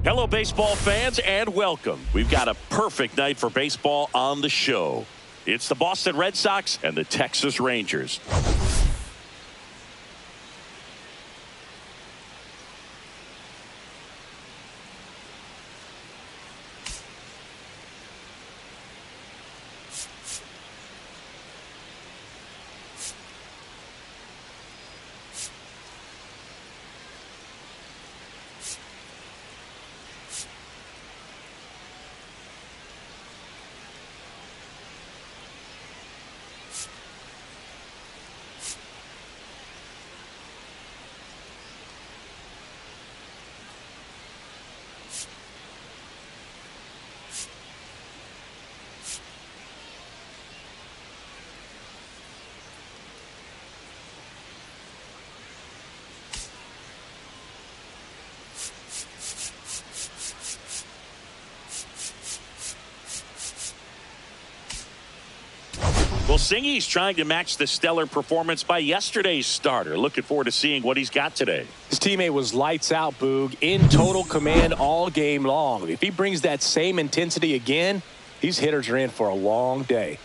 Hello, baseball fans, and welcome. We've got a perfect night for baseball on the show. It's the Boston Red Sox and the Texas Rangers. Well, Singy's trying to match the stellar performance by yesterday's starter. Looking forward to seeing what he's got today. His teammate was lights out, Boog, in total command all game long. If he brings that same intensity again, these hitters are in for a long day.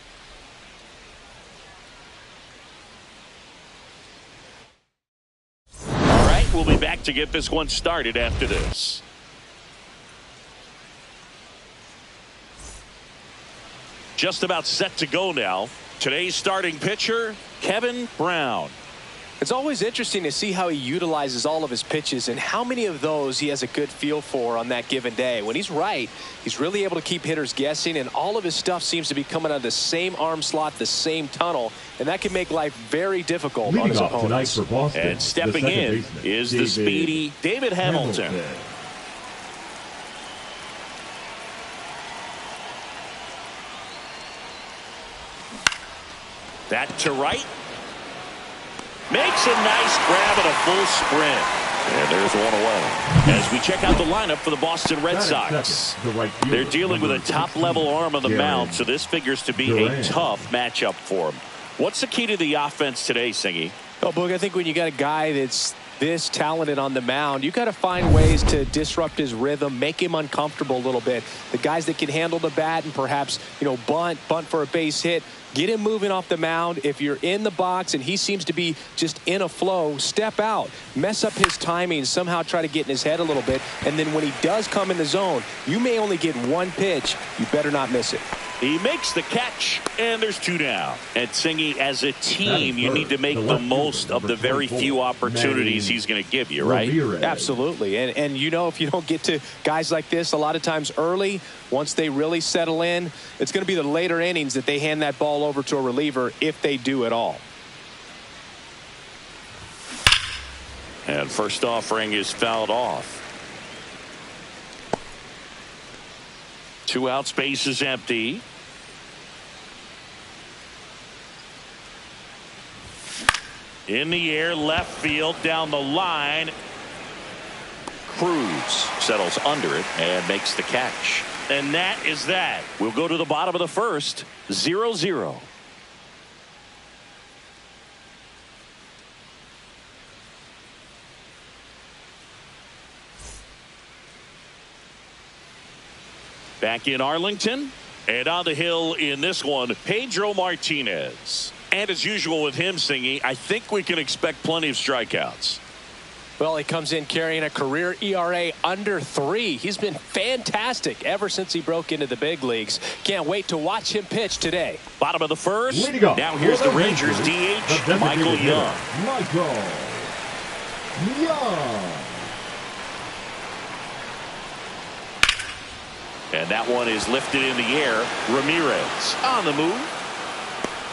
All right, we'll be back to get this one started after this. Just about set to go now. Today's starting pitcher, Kevin Brown. It's always interesting to see how he utilizes all of his pitches and how many of those he has a good feel for on that given day. When he's right, he's really able to keep hitters guessing, and all of his stuff seems to be coming out of the same arm slot, the same tunnel, and that can make life very difficult on his opponents. For Boston, and stepping in is the speedy David Hamilton. That to right. Makes a nice grab and a full sprint. And there's one away. As we check out the lineup for the Boston Red Sox. They're dealing with a top-level arm on the mound, so this figures to be a tough matchup for them. What's the key to the offense today, Singy? Well, Boog, I think when you got a guy that's this talented on the mound, you got to find ways to disrupt his rhythm, make him uncomfortable a little bit. The guys that can handle the bat and perhaps, bunt for a base hit, get him moving off the mound. If you're in the box and he seems to be just in a flow, step out, mess up his timing, somehow try to get in his head a little bit. And then when he does come in the zone, you may only get one pitch. You better not miss it. He makes the catch, and there's two down. And Singy, as a team, you need to make the most of the very few opportunities he's going to give you, right? Absolutely. And if you don't get to guys like this a lot of times early, once they really settle in, it's going to be the later innings that they hand that ball over to a reliever if they do at all. And first offering is fouled off. 2 outs, base is empty. In the air, left field, down the line. Cruz settles under it and makes the catch. And that is that. We'll go to the bottom of the first. 0-0. Back in Arlington, and on the hill in this one, Pedro Martinez. And as usual with him, Singy, I think we can expect plenty of strikeouts. Well, he comes in carrying a career ERA under 3. He's been fantastic ever since he broke into the big leagues. Can't wait to watch him pitch today. Bottom of the first. Now here's the Rangers DH, Michael Young. And that one is lifted in the air. Ramirez on the move.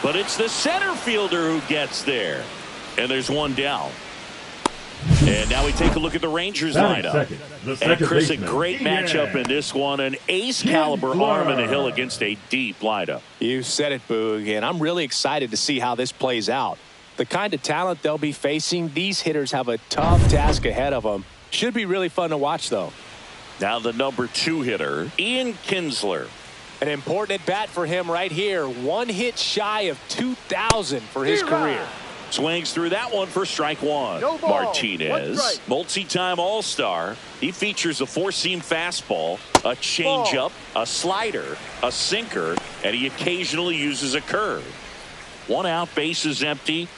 But it's the center fielder who gets there. And there's one down. And now we take a look at the Rangers lineup. And Chris, a great matchup in this one. An ace caliber arm in the hill against a deep lineup. You said it, Boog, and I'm really excited to see how this plays out. The kind of talent they'll be facing, these hitters have a tough task ahead of them. Should be really fun to watch, though. Now the number 2 hitter, Ian Kinsler. An important at bat for him right here. 1 hit shy of 2,000 for his career. Swings through that one for strike one. No ball. Martinez, multi-time All-Star. He features a four-seam fastball, a changeup, a slider, a sinker, and he occasionally uses a curve. 1 out, bases empty.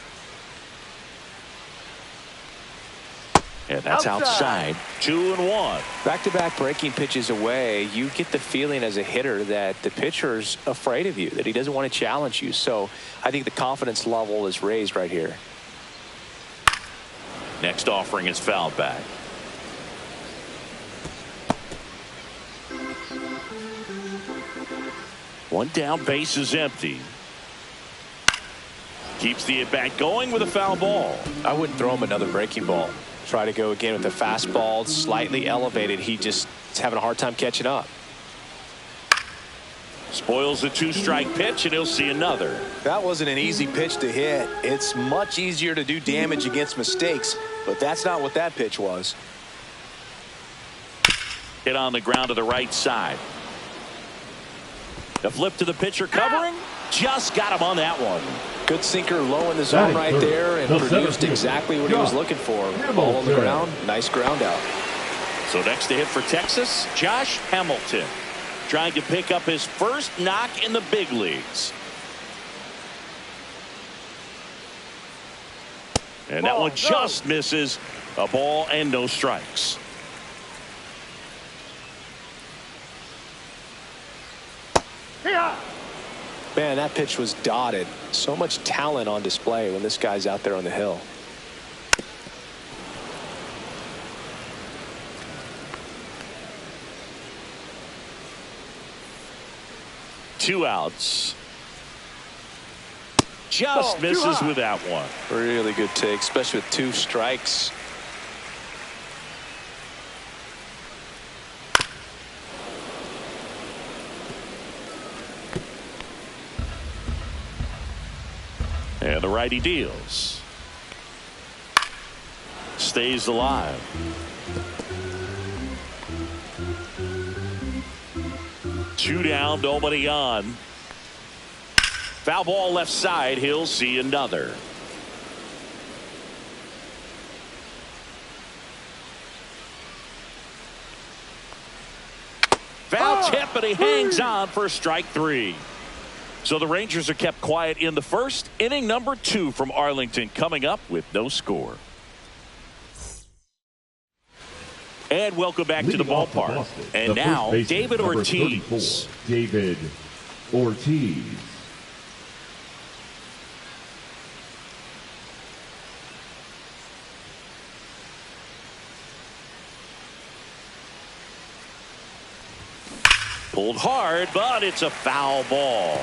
And that's outside. 2-1. Back-to-back breaking pitches away, you get the feeling as a hitter that the pitcher's afraid of you, that he doesn't want to challenge you. So I think the confidence level is raised right here. Next offering is fouled back. One down, base is empty. Keeps the at-bat going with a foul ball. I wouldn't throw him another breaking ball. Try to go again with the fastball, slightly elevated. He just is having a hard time catching up. Spoils the 2-strike pitch, and he'll see another. That wasn't an easy pitch to hit. It's much easier to do damage against mistakes, but that's not what that pitch was. Hit on the ground to the right side. The flip to the pitcher covering. Just got him on that one. Good sinker low in the zone right there and produced exactly what he was looking for. Ball on the ground. Nice ground out. So next to hit for Texas, Josh Hamilton. Trying to pick up his first knock in the big leagues. And that one just misses. A ball and no strikes. Man, that pitch was dotted. So much talent on display when this guy's out there on the hill. Two outs. Just misses with that one. Really good take, especially with 2 strikes. And the righty deals. Stays alive. Two down, nobody on. Foul ball left side. He'll see another. Foul tip, but he hangs on for strike 3. So the Rangers are kept quiet in the first. Inning number 2 from Arlington coming up with no score. And welcome back to the ballpark. And now David Ortiz. David Ortiz. Pulled hard, but it's a foul ball.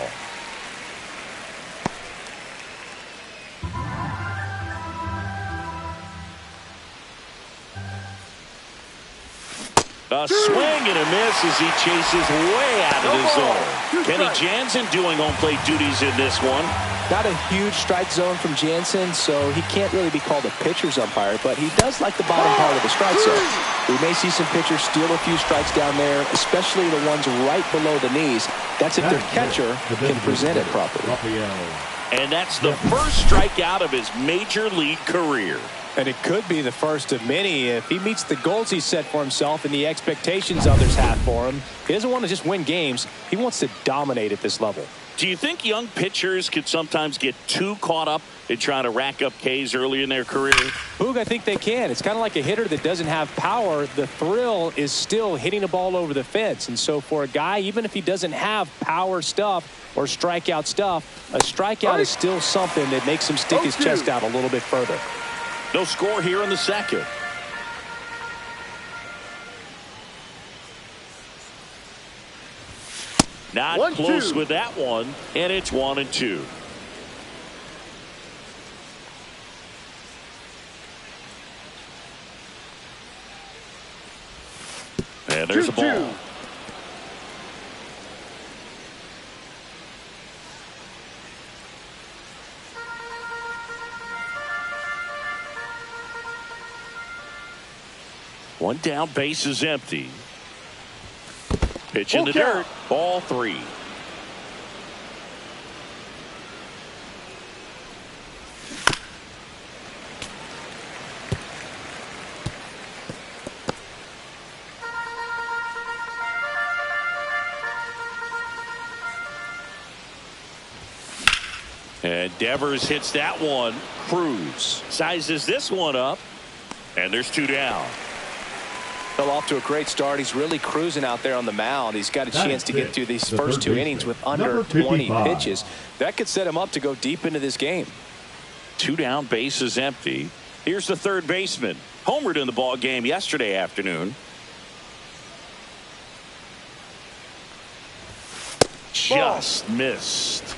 A swing and a miss as he chases way out of the zone. Kenny Jansen doing home plate duties in this one. Not a huge strike zone from Jansen, so he can't really be called a pitcher's umpire, but he does like the bottom part of the strike zone. We may see some pitchers steal a few strikes down there, especially the ones right below the knees. That's if their catcher can present it properly. And that's the first strikeout of his major league career. And it could be the first of many if he meets the goals he set for himself and the expectations others have for him. He doesn't want to just win games. He wants to dominate at this level. Do you think young pitchers could sometimes get too caught up in trying to rack up Ks early in their career? Boog, I think they can. It's kind of like a hitter that doesn't have power. The thrill is still hitting a ball over the fence. And so for a guy, even if he doesn't have power stuff or strikeout stuff, a strikeout is still something that makes him stick his chest out a little bit further. No score here in the second. Not close with that one, and it's 1-2. And there's a ball. One down, base is empty. Pitch in the dirt. Ball 3. And Devers hits that one. Cruz sizes this one up. And there's 2 down. Fell off to a great start. He's really cruising out there on the mound. He's got a chance to get through these first 2 innings with under 20 pitches. That could set him up to go deep into this game. 2 down, base is empty. Here's the third baseman. Homered in the ball game yesterday afternoon. Just missed.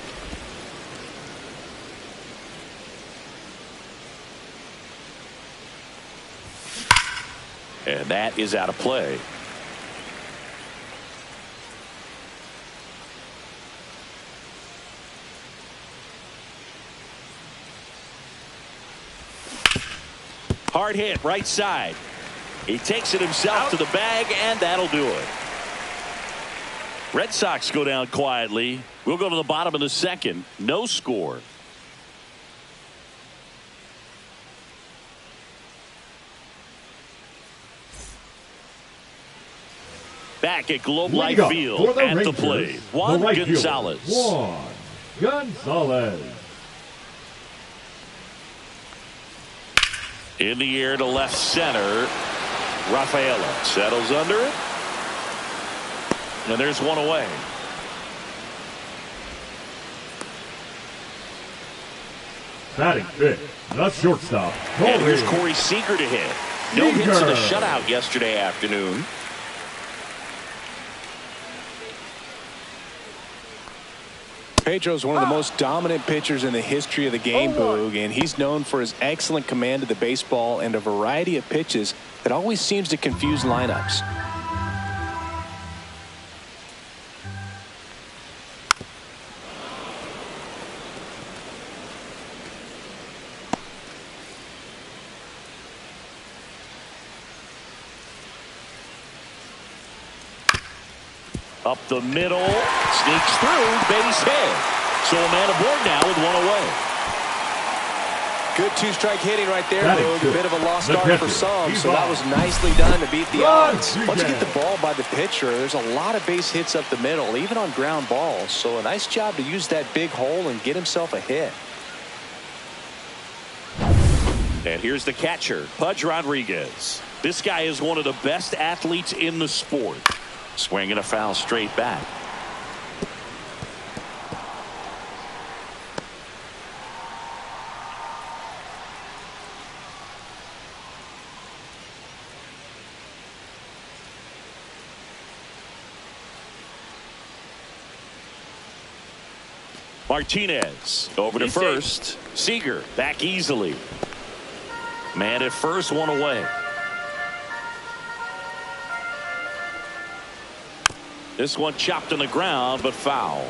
And that is out of play. Hard hit right side. He takes it himself to the bag, and that'll do it. Red Sox go down quietly. We'll go to the bottom of the second. No score. Back at Globe Life Field at the plate, Juan Gonzalez. Juan Gonzalez. In the air to left center. Rafaela settles under it. And there's one away. Batting fifth, the shortstop. And here's Corey Seager to hit. No hits in a shutout yesterday afternoon. Pedro's one of the most dominant pitchers in the history of the game, Boog, and he's known for his excellent command of the baseball and a variety of pitches that always seems to confuse lineups. Up the middle, sneaks through, base hit. So a man aboard now with one away. Good 2-strike hitting right there, Boog. A bit of a lost start for some, so that was nicely done to beat the odds. Once you get the ball by the pitcher, there's a lot of base hits up the middle, even on ground balls. So a nice job to use that big hole and get himself a hit. And here's the catcher, Pudge Rodriguez. This guy is one of the best athletes in the sport. Swinging a foul straight back. Martinez over to first. Seager back easily. Man at first, one away. This one chopped on the ground, but foul.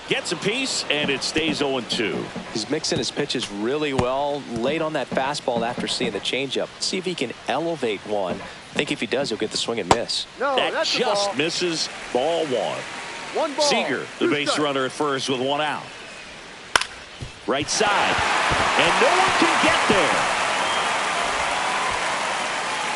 Gets a piece, and it stays 0-2. He's mixing his pitches really well. Late on that fastball after seeing the changeup. See if he can elevate one. I think if he does, he'll get the swing and miss. No, that just misses. Ball one. One ball. Seager, the base runner at first with one out. Right side. And no one can get there.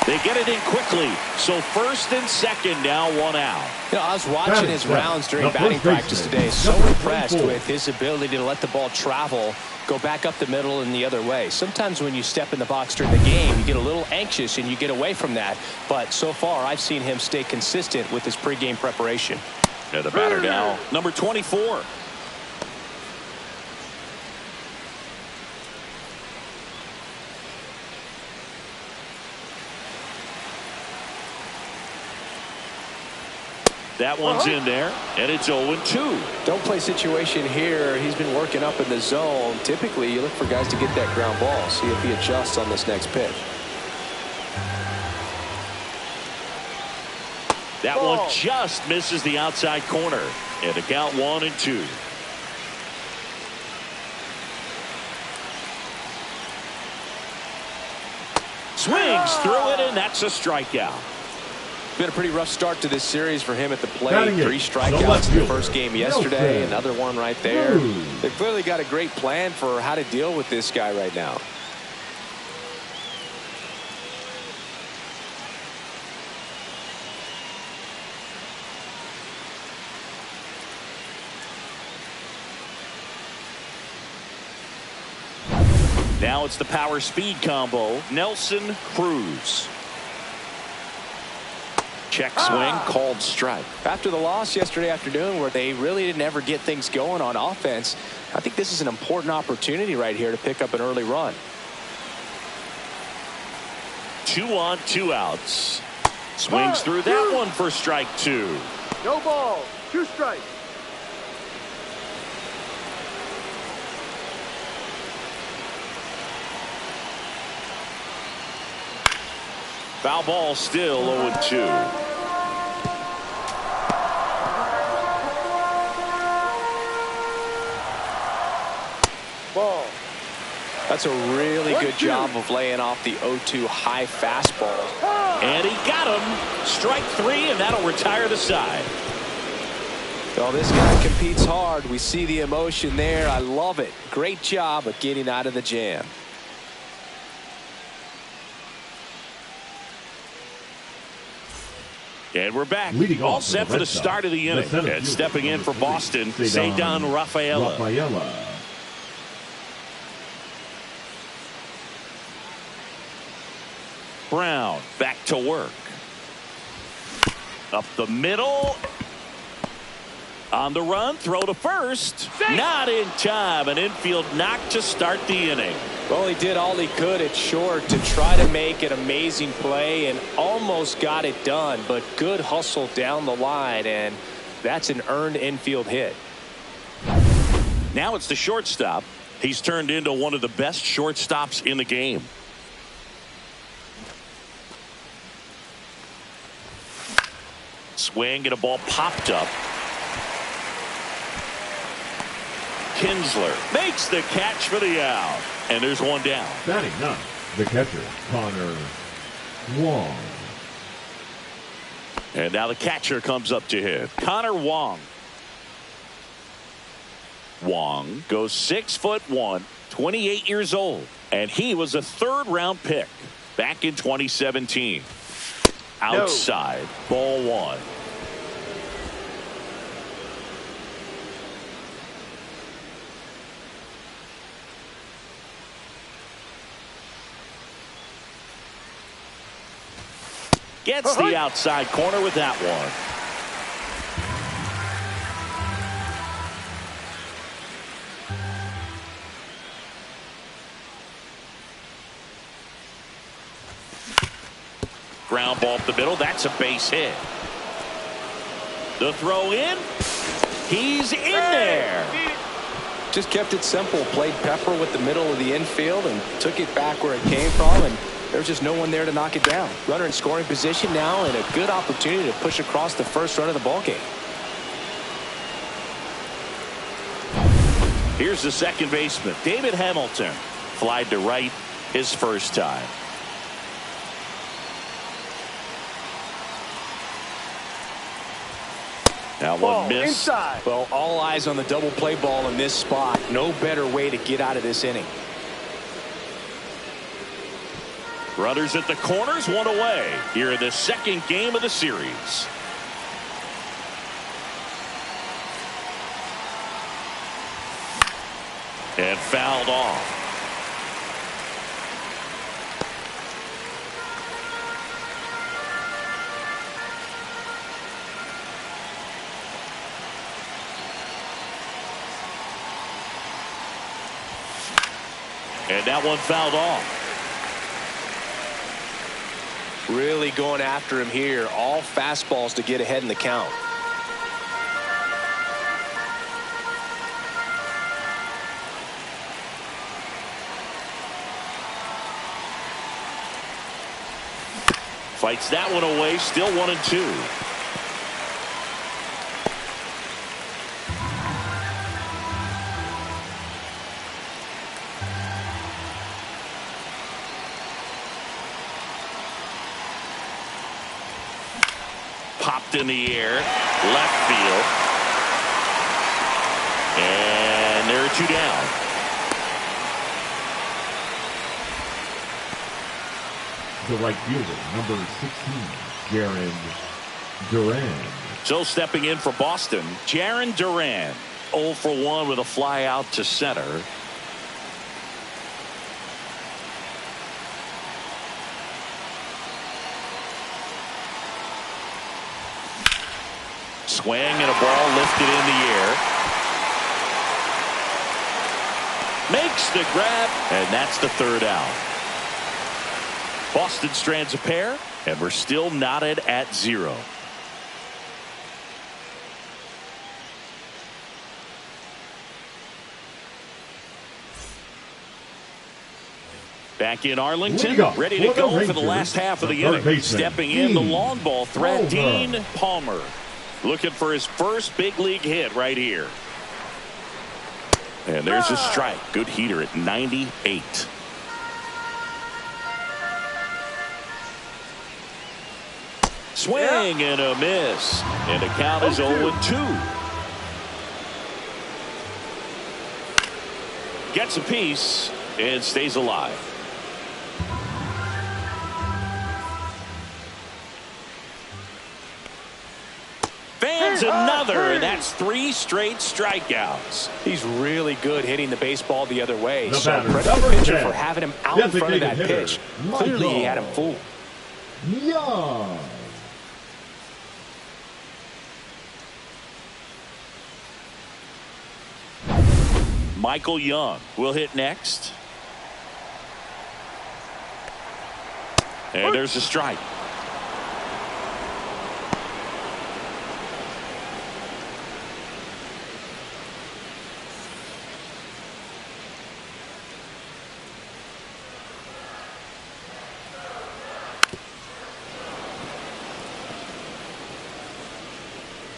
They get it in quickly. So first and second now, one out. You know, I was watching his rounds during batting practice today. So impressed with his ability to let the ball travel, go back up the middle and the other way. Sometimes when you step in the box during the game, you get a little anxious and you get away from that. But so far, I've seen him stay consistent with his pregame preparation. And the batter now, number 24. That one's in there, and it's 0-2. Don't play situation here. He's been working up in the zone. Typically, you look for guys to get that ground ball. See if he adjusts on this next pitch. That one just misses the outside corner. And the count 1-2. Swings through it, and that's a strikeout. Been a pretty rough start to this series for him at the plate. 3 strikeouts in the first game yesterday. Another one right there. They've clearly got a great plan for how to deal with this guy right now. Now it's the power speed combo. Nelson Cruz. Check swing, called strike. After the loss yesterday afternoon where they really didn't ever get things going on offense, I think this is an important opportunity right here to pick up an early run. 2 on, 2 outs. Swings through that one for strike 2. No ball, 2 strikes. Foul ball, still 0-2. Ball. That's a really good job of laying off the 0-2 high fastball. And he got him. Strike 3, and that'll retire the side. Well, this guy competes hard. We see the emotion there. I love it. Great job of getting out of the jam. And we're back. Leading All off set for the start of the inning. And stepping in for Boston, Cedar Rafaela. Brown back to work. Up the middle. On the run, throw to first. Not in time. An infield knock to start the inning. Well, he did all he could at short to try to make an amazing play and almost got it done, but good hustle down the line, and that's an earned infield hit. Now it's the shortstop. He's turned into one of the best shortstops in the game. Swing and a ball popped up. Kinsler makes the catch for the out. And there's one down. Batting ninth, the catcher, Connor Wong. And now the catcher comes up to hit. Connor Wong. Wong goes 6'1", 28 years old. And he was a 3rd-round pick back in 2017. Outside, ball 1. Gets the outside corner with that one. Ground ball up the middle. That's a base hit. The throw in. He's in there. Just kept it simple. Played pepper with the middle of the infield and took it back where it came from, and there's just no one there to knock it down. Runner in scoring position now, and a good opportunity to push across the first run of the ballgame. Here's the second baseman, David Hamilton. Flied to right his first time. Now one miss. Inside. Well, all eyes on the double play ball in this spot. No better way to get out of this inning. Runners at the corners, one away here in the second game of the series. And fouled off. And that one fouled off. Really going after him here. All fastballs to get ahead in the count. Fights that one away. Still 1-2. Popped in the air, left field, and there are 2 down. The right fielder, number 16, Jaron Duran. So stepping in for Boston, Jaron Duran, 0 for 1 with a fly out to center. Swing and a ball lifted in the air. Makes the grab, and that's the third out. Boston strands a pair, and we're still knotted at 0. Back in Arlington, ready to go for the last half of the inning. Stepping in, the long ball threat, Dean Palmer. Looking for his first big league hit right here. And there's a strike. Good heater at 98. Swing and a miss. And the count is 0-2. Gets a piece and stays alive. Fans another, and that's 3 straight strikeouts. He's really good hitting the baseball the other way. So credit the pitcher for having him out in front of that pitch. Clearly he had him fooled. Yeah. Michael Young will hit next. And there's a strike.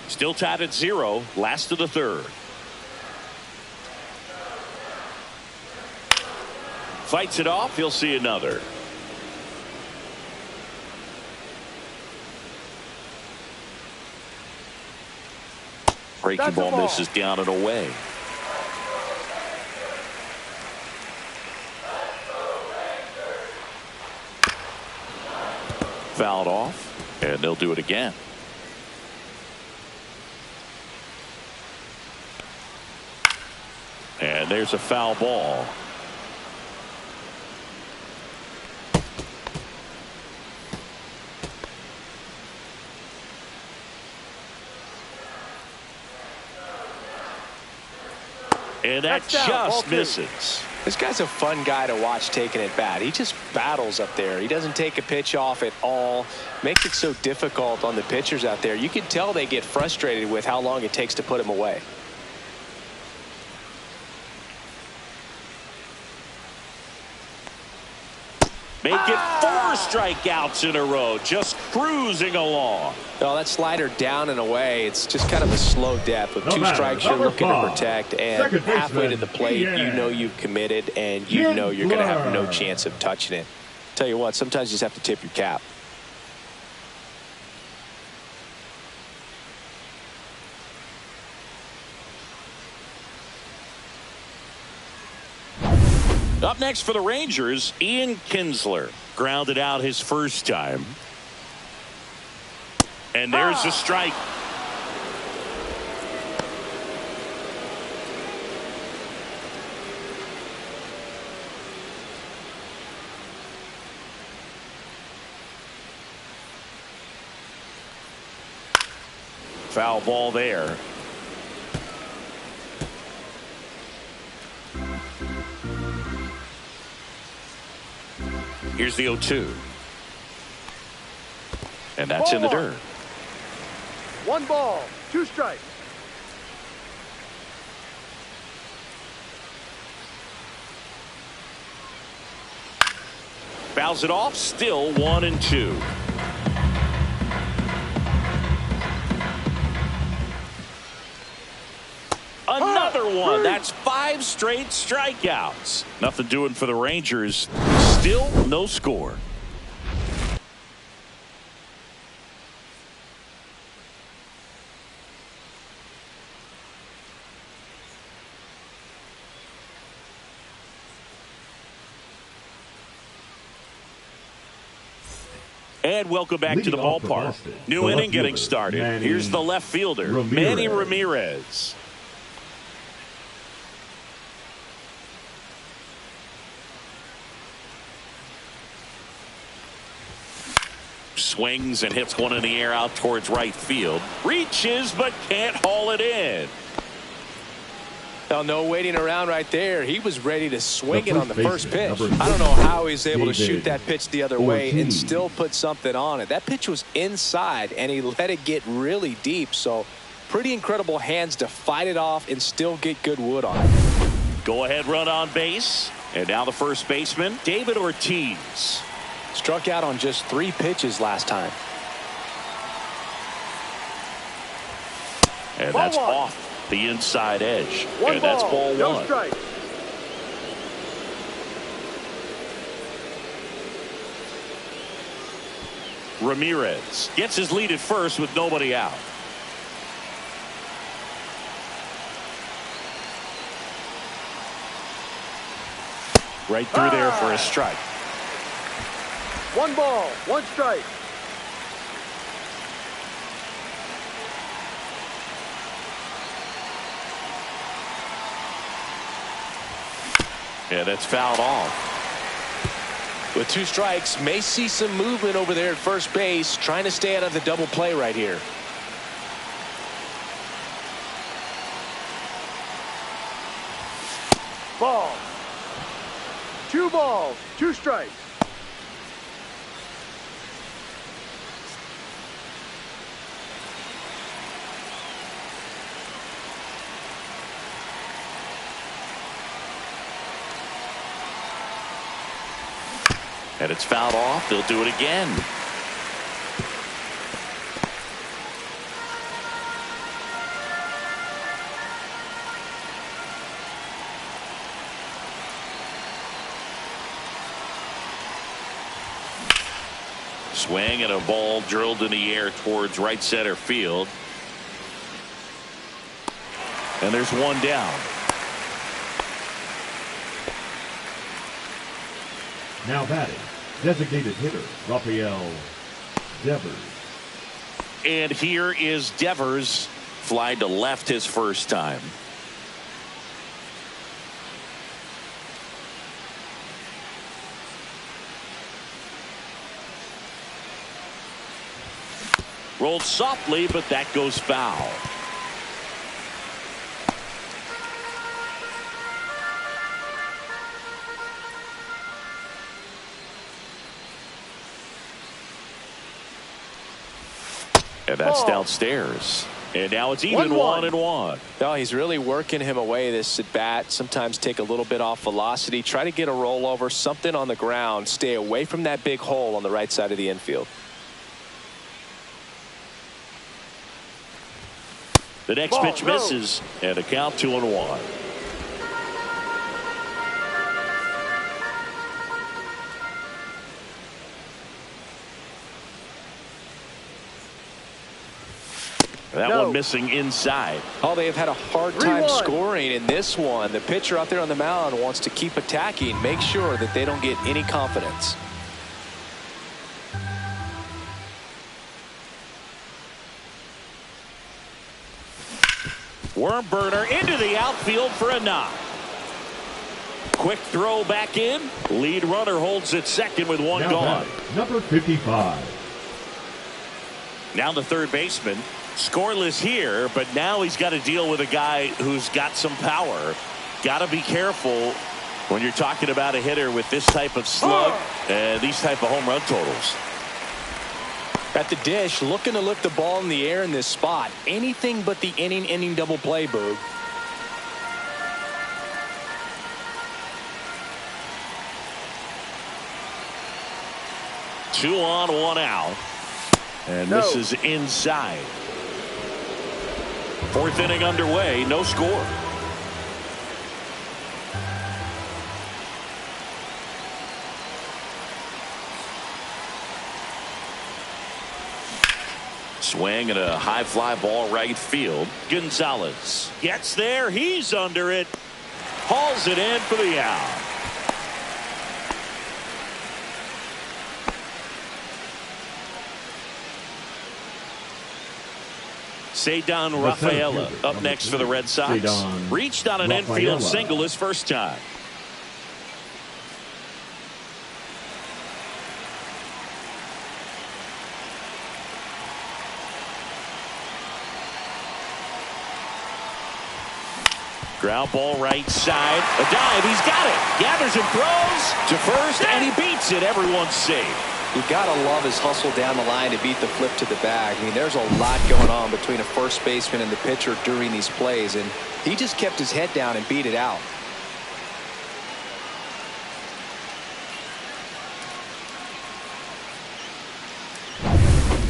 Still tied at 0, last of the third. Fights it off, he'll see another. Breaking ball misses down and away. Fouled off, and they'll do it again. And there's a foul ball. And that just misses. This guy's a fun guy to watch taking at bat. He just battles up there. He doesn't take a pitch off at all. Makes it so difficult on the pitchers out there. You can tell they get frustrated with how long it takes to put him away. Make it 4 strikeouts in a row, just cruising along. Oh, that slider down and away. It's just kind of a slow death. With 2 strikes, you're looking to protect, and halfway to the plate, you know you've committed, and you know you're going to have no chance of touching it. Tell you what, sometimes you just have to tip your cap. Up next for the Rangers, Ian Kinsler grounded out his first time. And there's a strike. Foul ball there. Here's the 0-2. And that's in the dirt. 1 ball, 2 strikes. Fouls it off, still 1-2. Another one. That's 5 straight strikeouts. Nothing doing for the Rangers. Still no score. And welcome back to the ballpark. New inning getting started. Here's the left fielder, Manny Ramirez. swings and hits one in the air out towards right field. Reaches but can't haul it in. Oh, no waiting around right there. He was ready to swing it on the first pitch. I don't know how he's able to shoot that pitch the other way and still put something on it. That pitch was inside, and he let it get really deep. So pretty incredible hands to fight it off and still get good wood on it. Go ahead run on base. And now the first baseman, David Ortiz. Struck out on just 3 pitches last time. And that's off the inside edge. And that's ball 1. No strike. Ramirez gets his lead at first with nobody out. Right through there for a strike. 1 ball, 1 strike. Yeah, that's fouled off. With 2 strikes, may see some movement over there at first base, trying to stay out of the double play right here. Ball. 2 balls, 2 strikes. And it's fouled off. They'll do it again. Swing and a ball drilled in the air towards right center field. And there's 1 down. Now batting, designated hitter, Rafael Devers. And here is Devers. Fly to left his first time. Rolled softly, but that goes foul. And that's downstairs. And now it's even 1-1. No, he's really working him away this at bat. Sometimes take a little bit off velocity. Try to get a rollover, something on the ground. Stay away from that big hole on the right side of the infield. The next pitch misses. And a count 2-1. That one missing inside. Oh, they have had a hard time scoring in this one. The pitcher out there on the mound wants to keep attacking, make sure that they don't get any confidence. Worm burner into the outfield for a knock. Quick throw back in. Lead runner holds at second with 1 gone. Number 55. Now the third baseman. Scoreless here, but now he's got to deal with a guy who's got some power. Got to be careful when you're talking about a hitter with this type of slug and these type of home run totals. At the dish, looking to lift the ball in the air in this spot. Anything but the inning double play, Boog. Two on, 1 out. And this is inside. 4th inning underway, no score. Swing and a high fly ball right field. Gonzalez gets there. He's under it. Hauls it in for the out. Ceddanne Rafaela up next for the Red Sox. Reached on an infield single his first time. Ground ball right side. A dive. He's got it. Gathers and throws to first, and he beats it. Everyone's safe. You got to love his hustle down the line to beat the flip to the bag. I mean, there's a lot going on between a first baseman and the pitcher during these plays, and he just kept his head down and beat it out.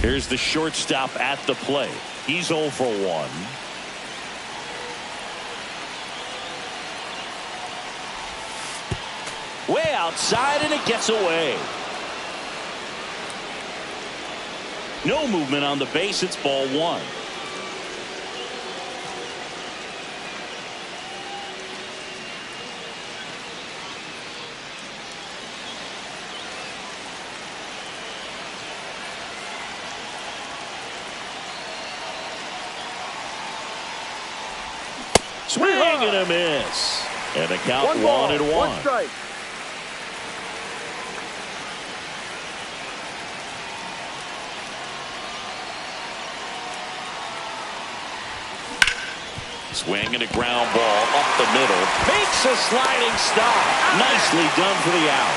Here's the shortstop at the plate. He's 0 for 1. Way outside, and it gets away. No movement on the base. It's ball 1. Swing and a miss. And the count 1-1. One strike. Swing and a ground ball up the middle. Makes a sliding stop. Nicely done for the out.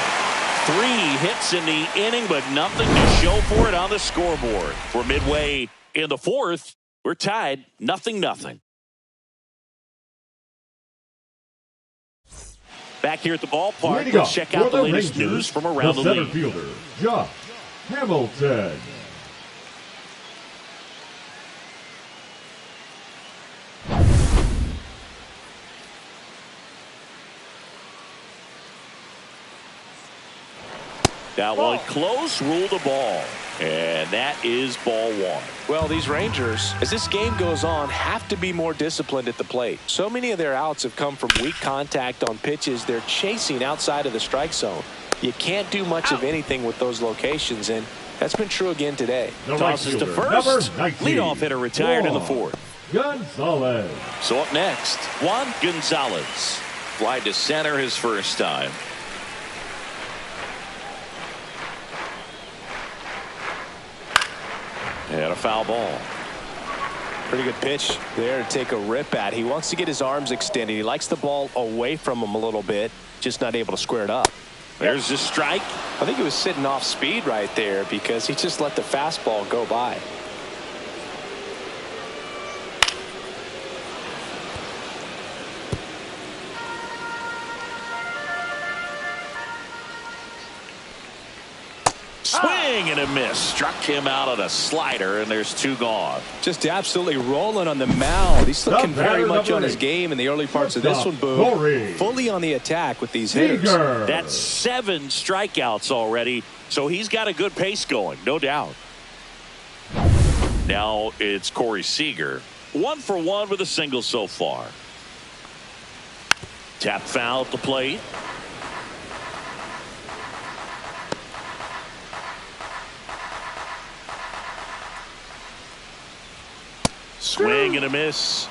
3 hits in the inning, but nothing to show for it on the scoreboard. We're midway in the 4th. We're tied 0-0. Back here at the ballpark, let's check out the latest news from around the league. Center fielder, Josh Hamilton. That one close, ruled the ball. And that is ball 1. Well, these Rangers, as this game goes on, have to be more disciplined at the plate. So many of their outs have come from weak contact on pitches they're chasing outside of the strike zone. You can't do much of anything with those locations, and that's been true again today. Tosses to first. Leadoff hitter retired in the 4th. Gonzalez. So up next, Juan Gonzalez. Fly to center his first time. And a foul ball. Pretty good pitch there to take a rip at. He wants to get his arms extended. He likes the ball away from him a little bit, just not able to square it up. There's the strike. I think he was sitting off speed right there because he just let the fastball go by. Swing and a miss. Struck him out of the slider, and there's 2 gone. Just absolutely rolling on the mound. He's looking very much on his game in the early parts of this one, Boo. Fully on the attack with these hitters. That's 7 strikeouts already, so he's got a good pace going, no doubt. Now it's Corey Seager. 1 for 1 with a single so far. Tap foul at the plate. Swing and a miss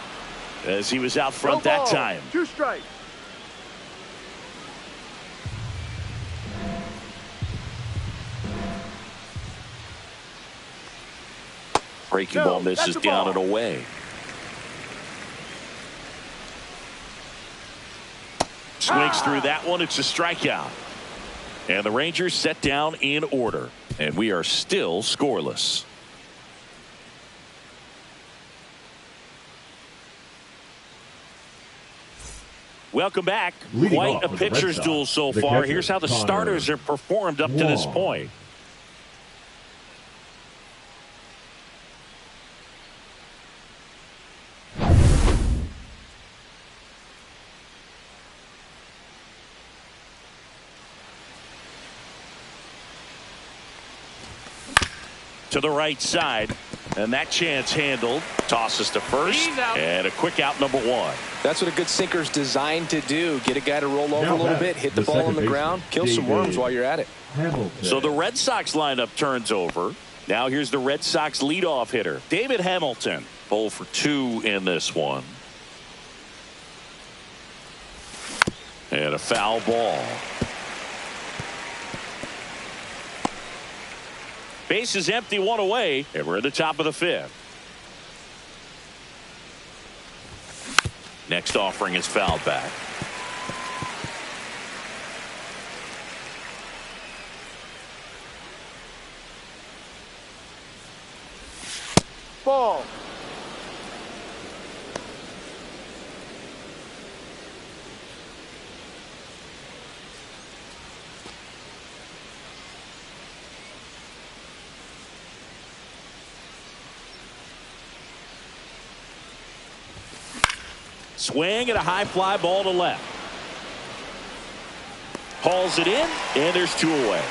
as he was out front that time. 2 strikes. Breaking ball misses down and away. Swings through that one. It's a strikeout. And the Rangers set down in order. And we are still scoreless. Welcome back. Quite a pitcher's duel so far. Here's how the starters have performed up to this point. To the right side, and that chance handled. Tosses to first, and a quick out, number 1. That's what a good sinker's designed to do. Get a guy to roll over a little bit, hit the ball on the ground, kill some worms while you're at it. So the Red Sox lineup turns over. Now here's the Red Sox leadoff hitter, David Hamilton. 0 for 2 in this one. And a foul ball. Base is empty, 1 away, and we're at the top of the 5th. Next offering is fouled back. Ball. Swing and a high fly ball to left. Hauls it in, and there's 2 away.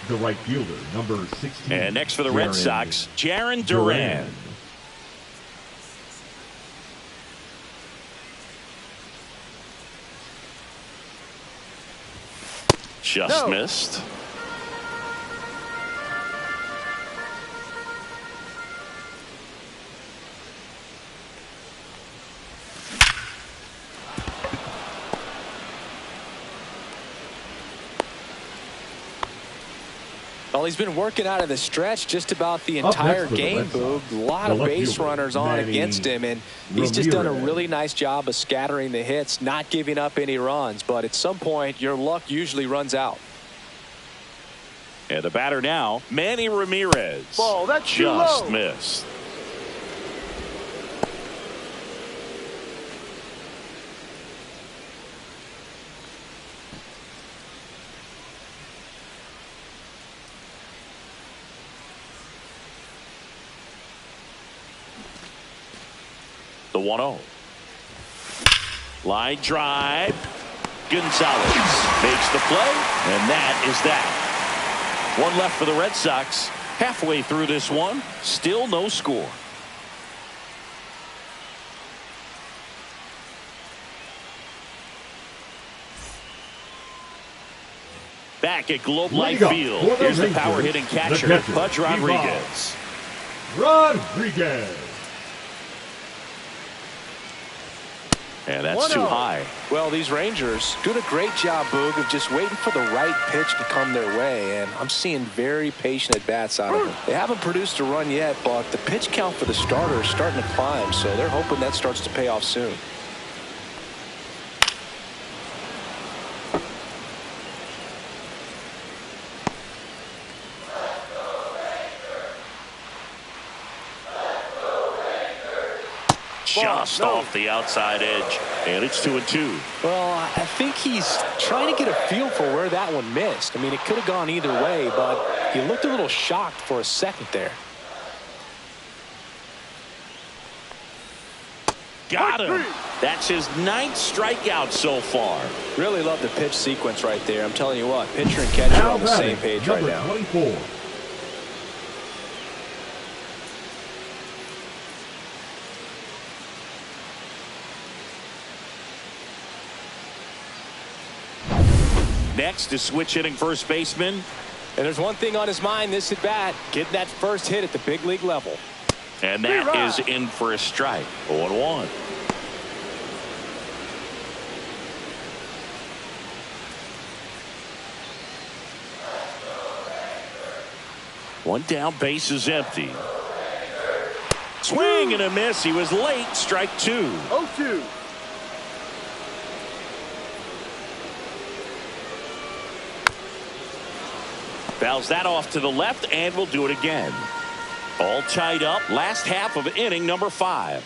The right fielder, number 16. And next for the Red Sox, Jarren Duran. Just missed. Well, he's been working out of the stretch just about the entire game, Boog. A lot of base runners on against him, and he's just done a really nice job of scattering the hits, not giving up any runs. But at some point, your luck usually runs out. And the batter now, Manny Ramirez. Ball, that's just low. missed. The 1-0. Line drive. Gonzalez makes the play, and that is that. One left for the Red Sox. Halfway through this one, still no score. Back at Globe Life Field, here's the power hitting catcher, Pudge Rodriguez. And that's too high. Well, these Rangers doing a great job, Boog, of just waiting for the right pitch to come their way. And I'm seeing very patient at-bats out of them. They haven't produced a run yet, but the pitch count for the starter is starting to climb, so they're hoping that starts to pay off soon. Just off the outside edge, and it's 2-2. Well, I think he's trying to get a feel for where that one missed. I mean, it could have gone either way, but he looked a little shocked for a second there. Got him. That's his 9th strikeout so far. Really love the pitch sequence right there. I'm telling you what, pitcher and catcher are on the same page right now. 24. Next is switch hitting first baseman. And there's one thing on his mind this at bat, getting that first hit at the big league level. And that is in for a strike. 0-1. One down, base is empty. Swing and a miss. He was late. Strike 2. 0-2. Fouls that off to the left, and we'll do it again. All tied up. Last half of inning number 5.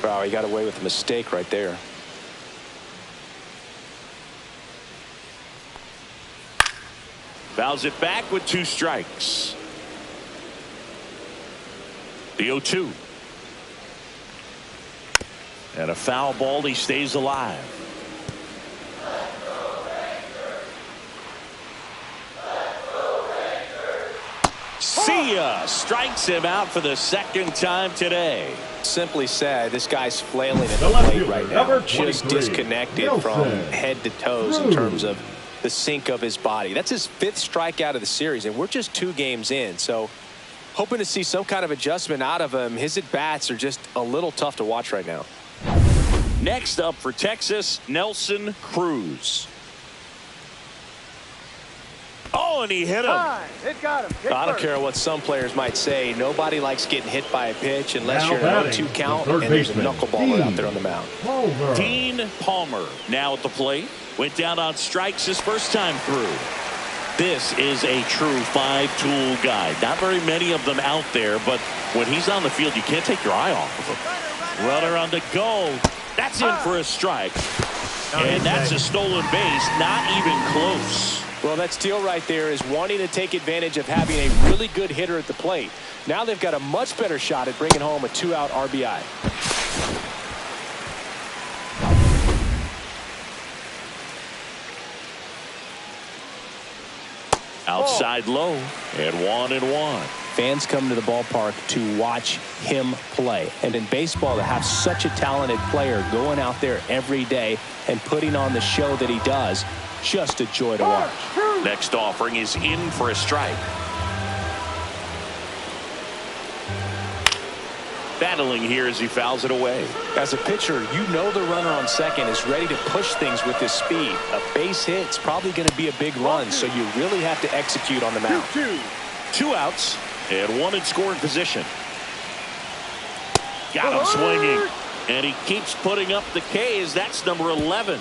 Wow, he got away with a mistake right there. Fouls it back with 2 strikes. The 0-2. And a foul ball. He stays alive. See ya. Strikes him out for the 2nd time today. Simply said, this guy's flailing at the plate right now. Just disconnected from head to toes in terms of the sink of his body. That's his 5th strikeout of the series, and we're just 2 games in. So hoping to see some kind of adjustment out of him. His at-bats are just a little tough to watch right now. Next up for Texas, Nelson Cruz. Oh, Oh, and he hit him. It got him. Hit I don't first. care what some players might say. Nobody likes getting hit by a pitch unless Now you're an batting, 0-2 count the third and there's a baseman, knuckleballer out there on the mound. Palmer. Dean Palmer now at the plate. Went down on strikes his first time through. This is a true five-tool guy. Not very many of them out there, but when he's on the field, you can't take your eye off of him. Runner on the go. That's in for a strike. And that's a stolen base. Not even close. Well, that steal right there is wanting to take advantage of having a really good hitter at the plate. Now they've got a much better shot at bringing home a 2-out RBI. Outside low, and 1-1. Fans come to the ballpark to watch him play. And in baseball, to have such a talented player going out there every day and putting on the show that he does, just a joy to watch. Next offering is in for a strike. Battling here as he fouls it away. As a pitcher, you know the runner on second is ready to push things with his speed. A base hit's probably going to be a big run, so you really have to execute on the mound. 2 outs and 1 in scoring position. Got him swinging, and he keeps putting up the K's. That's number 11.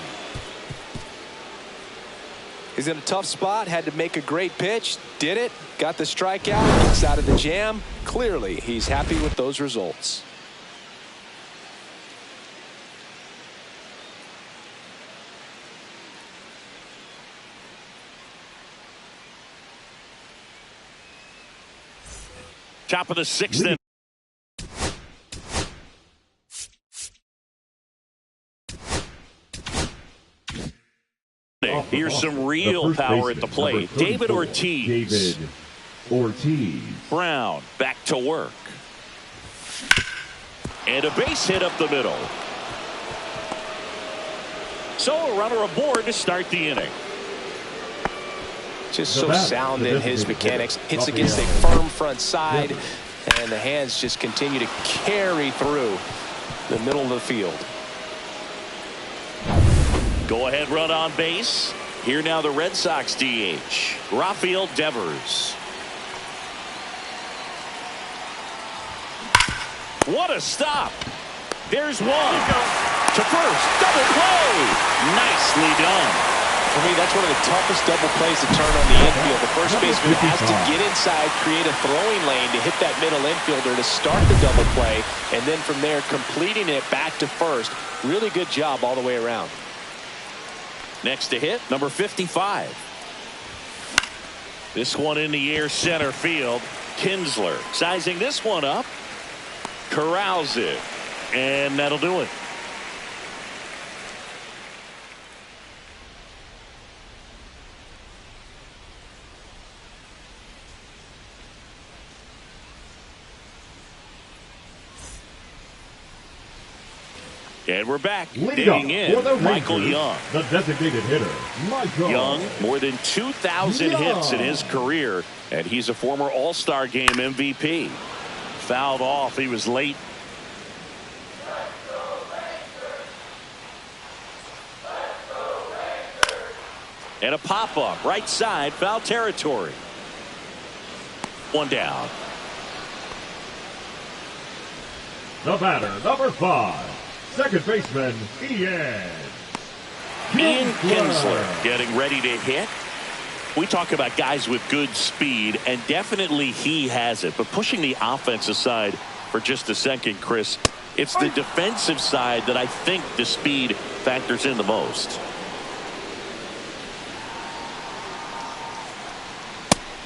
He's in a tough spot, had to make a great pitch, did it, got the strikeout, gets out of the jam. Clearly, he's happy with those results. Top of the 6th inning. Here's some real power at the plate. David Ortiz. Brown back to work. And a base hit up the middle. So a runner aboard to start the inning. Just so sound in his mechanics. Hits against a firm front side, and the hands just continue to carry through the middle of the field. Go ahead run on base. Here now the Red Sox DH, Rafael Devers. What a stop. There's one. To first. Double play. Nicely done. For me, that's one of the toughest double plays to turn on the infield. The first baseman has to get inside, create a throwing lane to hit that middle infielder to start the double play, and then from there completing it back to first. Really good job all the way around. Next to hit, number 55. This one in the air center field. Kinsler sizing this one up. Corrals it. And that'll do it. And we're back. Digging in, Michael Young. The designated hitter, Michael Young, more than 2,000 hits in his career, and he's a former All-Star Game MVP. Fouled off. He was late. And a pop-up, right side, foul territory. One down. The batter, number 5. Second baseman, Ian Kinsler getting ready to hit. We talk about guys with good speed, and definitely he has it. But pushing the offensive side for just a second, Chris, it's the defensive side that I think the speed factors in the most.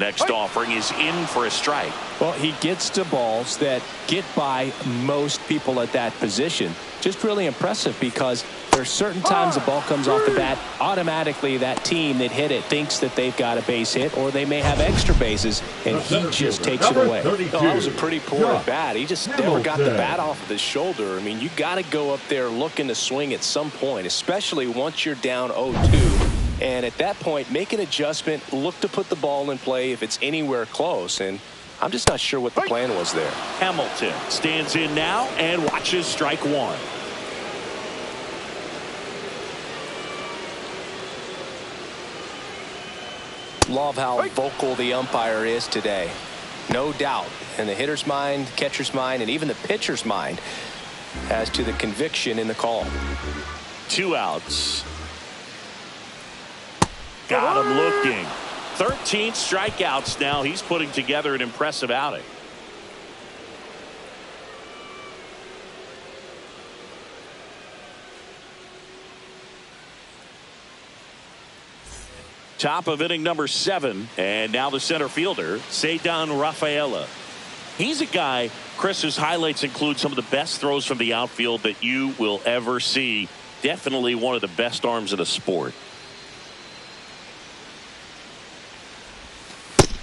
Next offering is in for a strike. Well, he gets to balls that get by most people at that position. Just really impressive because there are certain times the ball comes off the bat, automatically that team that hit it thinks that they've got a base hit or they may have extra bases, and he just takes it away. No, that was a pretty poor at bat. He just never got the bat off of his shoulder. I mean, you got to go up there looking to swing at some point, especially once you're down 0-2. And at that point, make an adjustment, look to put the ball in play if it's anywhere close. And I'm just not sure what the plan was there. Hamilton stands in now and watches strike one. Love how vocal the umpire is today. No doubt in the hitter's mind, catcher's mind, and even the pitcher's mind as to the conviction in the call. 2 outs. Got him looking. 13 strikeouts now. He's putting together an impressive outing. Top of inning number 7, and now the center fielder, Ceddanne Rafaela. He's a guy, Chris, whose highlights include some of the best throws from the outfield that you will ever see. Definitely one of the best arms in the sport.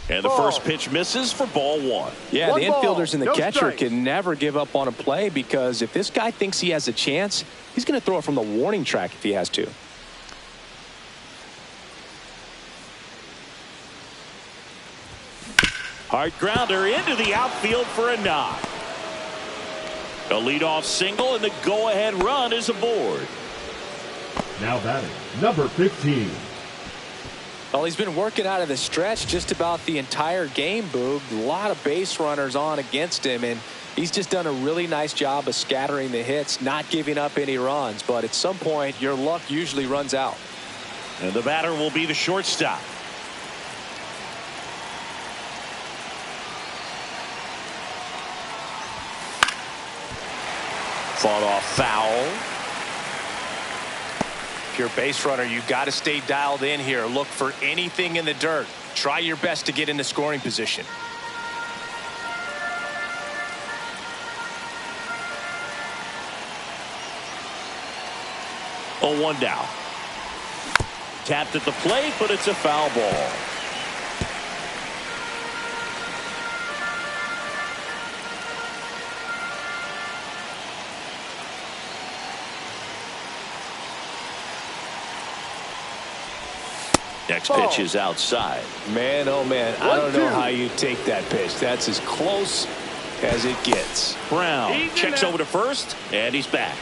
And the first pitch misses for ball 1. Yeah, the infielders and the catcher strike. can never give up on a play, because if this guy thinks he has a chance, he's going to throw it from the warning track if he has to. Hard grounder into the outfield for a knock. A leadoff single, and the go-ahead run is aboard. Now batting, number 15. Well, he's been working out of the stretch just about the entire game, Boog. A lot of base runners on against him, and he's just done a really nice job of scattering the hits, not giving up any runs. But at some point, your luck usually runs out. And the batter will be the shortstop. Fought off foul. If you're a base runner, you've got to stay dialed in here. Look for anything in the dirt. Try your best to get into scoring position. Oh, 1 down. Tapped at the plate, but it's a foul ball. Next pitch is outside. Man, oh man, I don't know how you take that pitch. That's as close as it gets. Brown checks over to first, and he's back.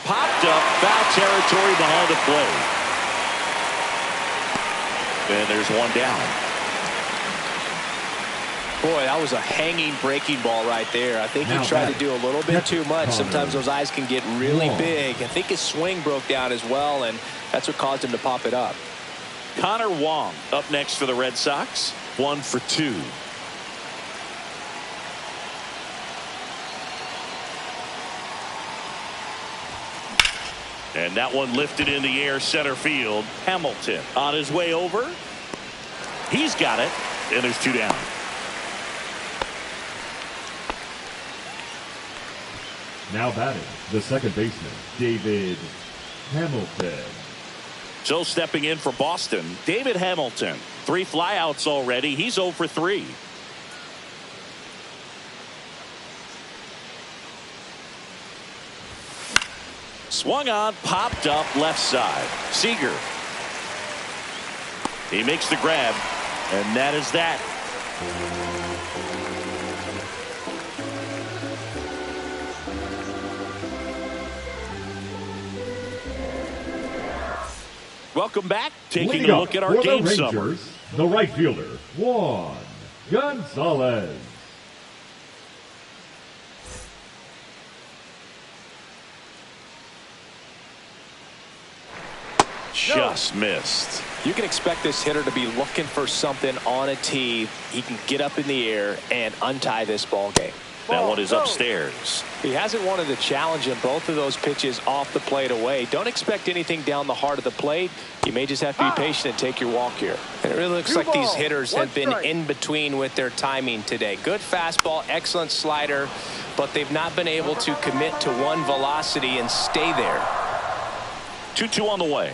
Popped up, foul territory behind the plate. And there's 1 down. Boy, that was a hanging breaking ball right there. I think he tried to do a little bit too much. Sometimes those eyes can get really big. I think his swing broke down as well, and that's what caused him to pop it up. Connor Wong up next for the Red Sox. 1 for 2. And that one lifted in the air center field. Hamilton on his way over. He's got it, and there's 2 down. Now batting, the second baseman, David Hamilton. So stepping in for Boston, David Hamilton. 3 flyouts already. He's 0 for 3. Swung on, popped up left side. Seager. He makes the grab, and that is that. Welcome back. Taking a look at our game summary. The right fielder, Juan Gonzalez. Just missed. You can expect this hitter to be looking for something on a tee. He can get up in the air and untie this ball game. That one is upstairs. He hasn't wanted to challenge in both of those pitches off the plate away. Don't expect anything down the heart of the plate. You may just have to be patient and take your walk here. And it really looks like these hitters have been in between with their timing today. Good fastball, excellent slider, but they've not been able to commit to one velocity and stay there. 2-2 on the way.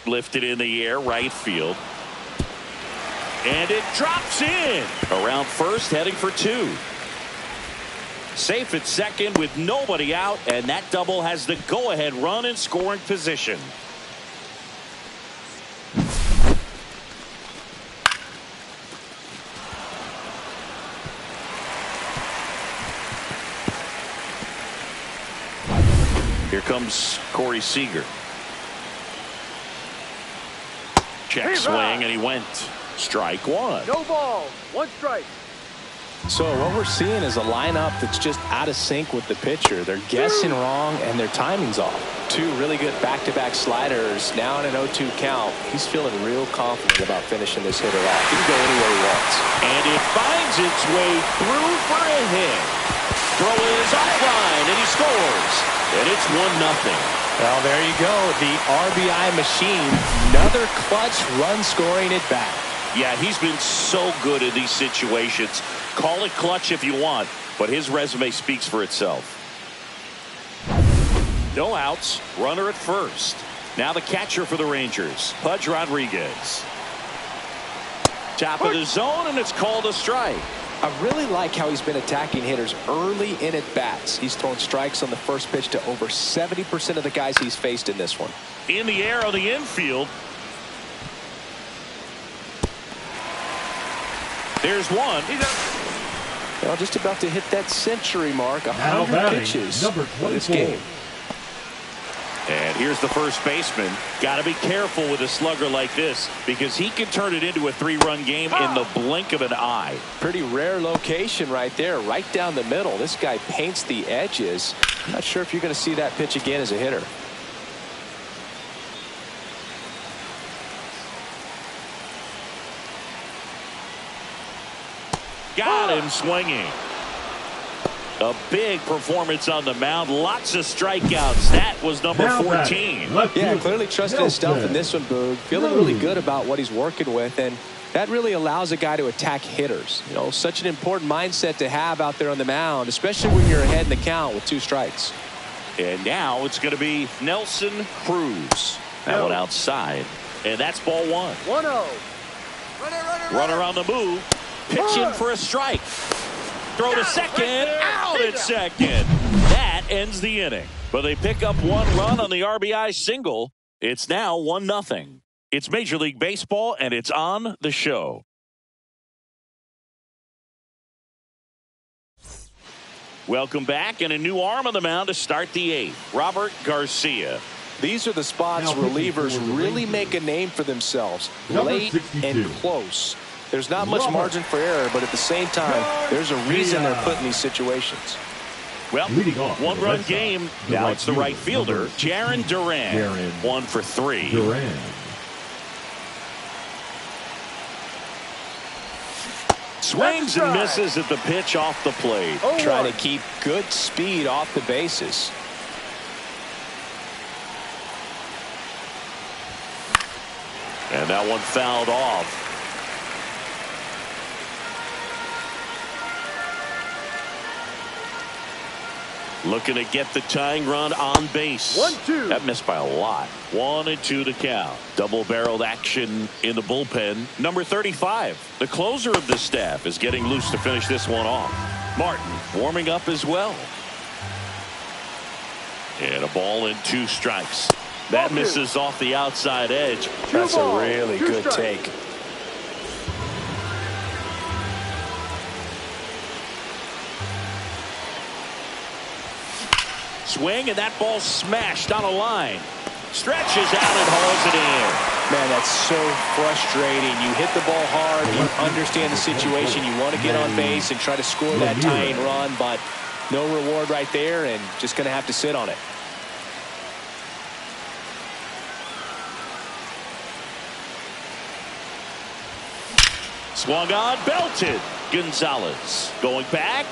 Lifted in the air, right field. And it drops in. Around first, heading for 2. Safe at second with nobody out, and that double has the go-ahead run in scoring position. Here comes Corey Seager. Check swing, and he went. Strike one. No balls. One strike. So what we're seeing is a lineup that's just out of sync with the pitcher. They're guessing wrong, and their timing's off. Two really good back-to-back sliders. Now in an 0-2 count. He's feeling real confident about finishing this hitter off. He can go anywhere he wants. And it finds its way through for a hit. Throw is offline, and he scores. And it's 1-0. Well, there you go. The RBI machine. Another clutch run-scoring at bat. Yeah, he's been so good in these situations. Call it clutch if you want, but his resume speaks for itself. No outs, runner at first. Now the catcher for the Rangers, Pudge Rodriguez. Top of the zone, and it's called a strike. I really like how he's been attacking hitters early in at bats. He's thrown strikes on the first pitch to over 70% of the guys he's faced in this one. In the air on the infield. There's one. Well, just about to hit that century mark. 100 pitches for this game. And here's the first baseman. Got to be careful with a slugger like this because he can turn it into a 3-run game in the blink of an eye. Pretty rare location right there, right down the middle. This guy paints the edges. Not sure if you're going to see that pitch again as a hitter. Got him swinging. A big performance on the mound. Lots of strikeouts. That was number 14. Yeah, clearly trusted his stuff in this one, Boog. Feeling really good about what he's working with, and that really allows a guy to attack hitters. You know, such an important mindset to have out there on the mound, especially when you're ahead in the count with 2 strikes. And now it's going to be Nelson Cruz. That one outside. And that's ball 1. 1-0. Runner on the move. Pitching for a strike. Throw to second. Out at second. That ends the inning. But they pick up 1 run on the RBI single. It's now 1-0. It's Major League Baseball, and it's on the show. Welcome back, and a new arm on the mound to start the 8th. Robert Garcia. These are the spots relievers really make a name for themselves. Late and close. There's not much margin for error, but at the same time, there's a reason they're put in these situations. Well, 1-run game. Now it's the right fielder, Jarren Duran. 1 for 3. Swings and misses at the pitch off the plate. Trying to keep good speed off the bases. And that one fouled off. Looking to get the tying run on base. 1-2. That missed by a lot. 1-2 to count. Double-barreled action in the bullpen. Number 35, the closer of the staff, is getting loose to finish this one off. Martin warming up as well. And a ball and 2 strikes. That misses off the outside edge. That's a really good take. Swing, and that ball smashed on a line. Stretches out and hauls it in. Man, that's so frustrating. You hit the ball hard. You understand the situation. You want to get on base and try to score that tying run, but no reward right there, and just going to have to sit on it. Swung on, belted. Gonzalez going back.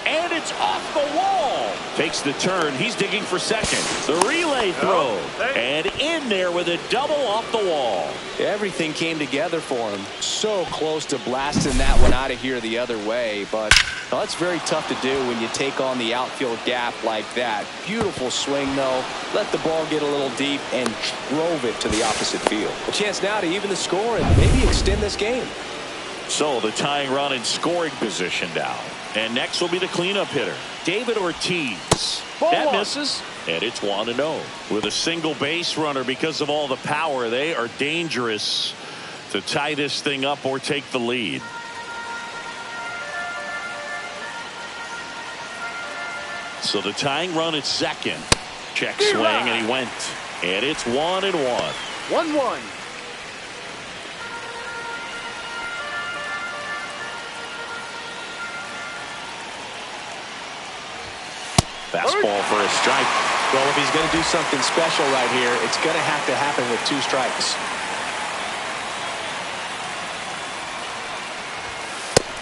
And it's off the wall. Takes the turn. He's digging for second. The relay throw. And in there with a double off the wall. Everything came together for him. So close to blasting that one out of here the other way. But well, that's very tough to do when you take on the outfield gap like that. Beautiful swing, though. Let the ball get a little deep and drove it to the opposite field. A chance now to even the score and maybe extend this game. So the tying run in scoring position now. And next will be the cleanup hitter, David Ortiz. That misses, and it's 1-0. With a single base runner, because of all the power, they are dangerous to tie this thing up or take the lead. So the tying run at second. Check swing, and he went. And it's 1-1. 1-1. Fastball for a strike. Well, if he's going to do something special right here, it's going to have to happen with 2 strikes.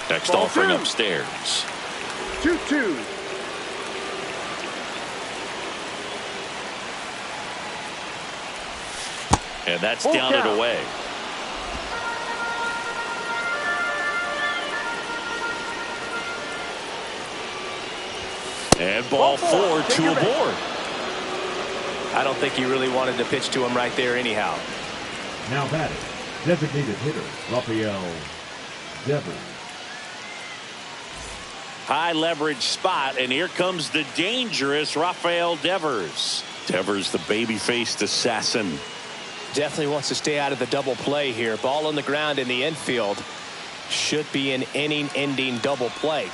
Next Ball offering 2. upstairs. 2-2. And that's Full down count. and away. And ball 4, 2 aboard. I don't think he really wanted to pitch to him right there anyhow. Now batting, designated hitter, Rafael Devers. High leverage spot, and here comes the dangerous Rafael Devers. Devers, the baby-faced assassin. Definitely wants to stay out of the double play here. Ball on the ground in the infield. Should be an inning-ending double play.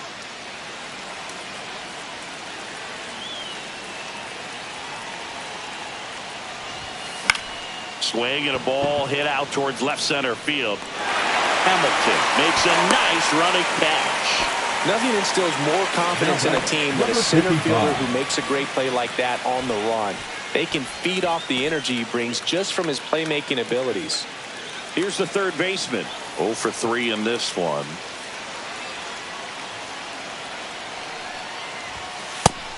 Swing and a ball hit out towards left center field. Hamilton makes a nice running catch. Nothing instills more confidence in a team than a center fielder who makes a great play like that on the run. They can feed off the energy he brings just from his playmaking abilities. Here's the third baseman. 0 for 3 in this one.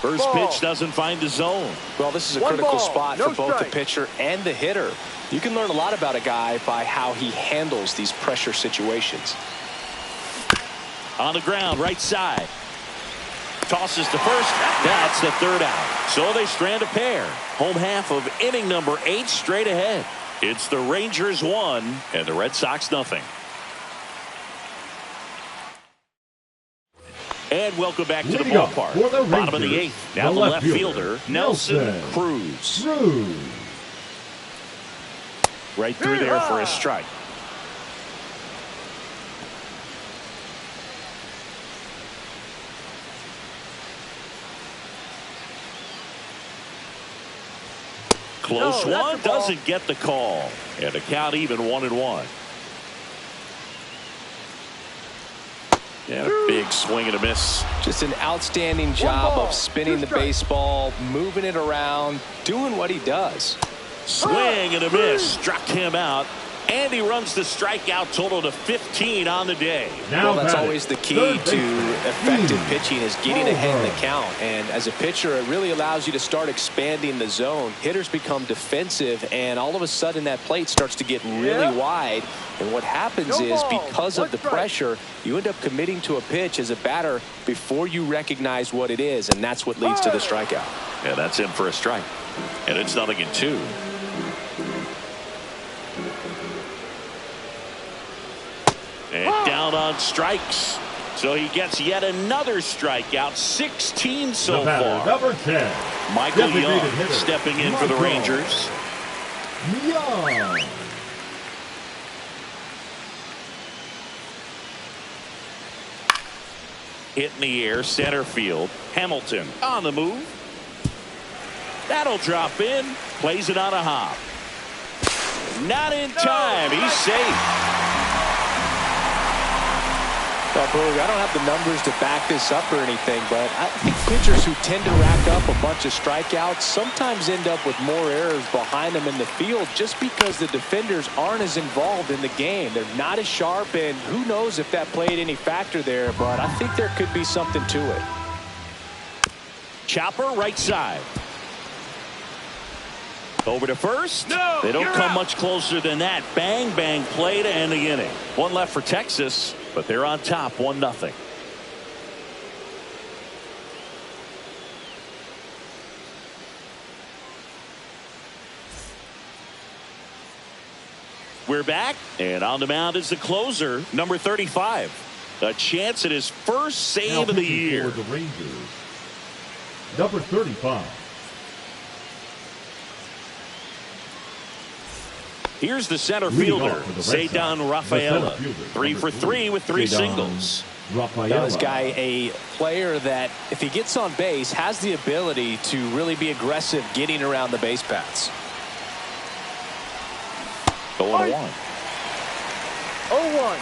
First pitch doesn't find the zone. Well, this is a 1 critical ball, spot no for both strike. the pitcher and the hitter. You can learn a lot about a guy by how he handles these pressure situations. On the ground, right side. Tosses to first. That's the third out. So they strand a pair. Home half of inning number 8 straight ahead. It's the Rangers 1 and the Red Sox nothing. And welcome back to the Leading up ballpark. for the Bottom of the Rangers, 8th. Now the left fielder, Nelson Nelson Cruz. Cruz. Right through there for a strike. Close No, that's one, a ball. doesn't get the call. And the count even 1-1. And a big swing and a miss. Just an outstanding job ball, of spinning 2 the strikes. baseball, moving it around, doing what he does. Swing and a miss. Struck him out. And he runs the strikeout total to 15 on the day. Now Well, that's batting, always the key third to baseman, effective Steve pitching is getting ahead in the Rover. count. And as a pitcher, it really allows you to start expanding the zone. Hitters become defensive, and all of a sudden that plate starts to get really wide. And what happens No is ball, because of 1 the strike. pressure, you end up committing to a pitch as a batter before you recognize what it is, and that's what leads to the strikeout. Yeah, that's in for a strike. And it's 0-2. And down on strikes. So he gets yet another strikeout. 16 so The batter, far. number 10, Michael designated Young hitter, stepping in for the Michael Rangers. Young. Hit in the air, center field. Hamilton on the move. That'll drop in. Plays it on a hop. Not in time. He's safe. Well, Berg, I don't have the numbers to back this up or anything, but I think pitchers who tend to rack up a bunch of strikeouts sometimes end up with more errors behind them in the field just because the defenders aren't as involved in the game. They're not as sharp, and who knows if that played any factor there, but I think there could be something to it. Chopper right side. Over to first. No, they don't you're come out. much closer than that. Bang, bang play to end the inning. One left for Texas, but they're on top 1-0. We're back, and on the mound is the closer, number 35. A chance at his first Now save of the pitching year. for the Rangers, number 35. Here's the center Leading fielder, off for the Red Sox, Cedar the Rafaela. center fielder, 3 number for 3 with 3 Cedar singles. Rafaela. This guy, a player that, if he gets on base, has the ability to really be aggressive getting around the base paths. 0-1. 0-1.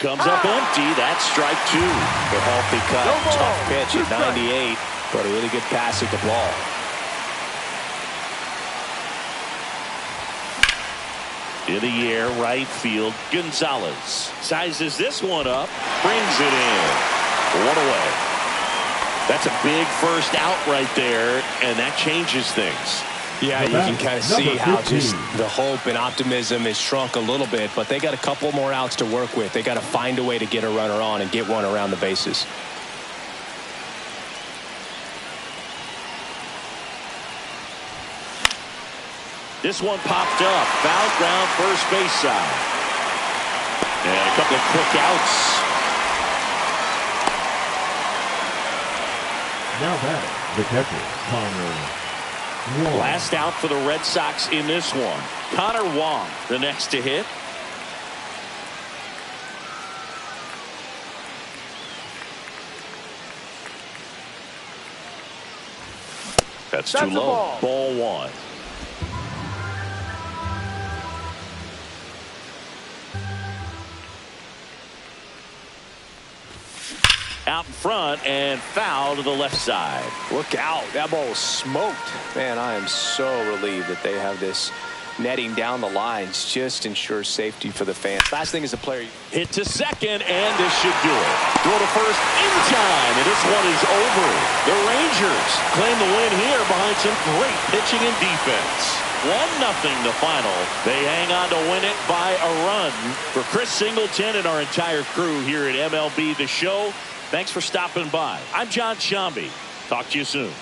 Comes up empty. That's strike 2. A healthy cut. No ball. Tough pitch Two at 98, but a really good pass at the ball. In the air, right field. Gonzalez sizes this one up, brings it in. 1 away. That's a big first out right there, and that changes things. Yeah, you can kind of see how just the hope and optimism is shrunk a little bit, but they got a couple more outs to work with. They got to find a way to get a runner on and get one around the bases. This one popped up. Foul ground, first base side. And a couple of quick outs. Now back, the catcher, Connor Wong. Last out for the Red Sox in this one. Connor Wong, the next to hit. That's too low. Ball 1. Out in front and foul to the left side. Look out. That ball was smoked. Man, I am so relieved that they have this netting down the lines. Just ensures safety for the fans. Last thing is a player. Hit to second, and this should do it. Throw to first in time, and this one is over. The Rangers claim the win here behind some great pitching and defense. 1-0 the final. They hang on to win it by a run. For Chris Singleton and our entire crew here at MLB The Show, thanks for stopping by. I'm John Shambi. Talk to you soon.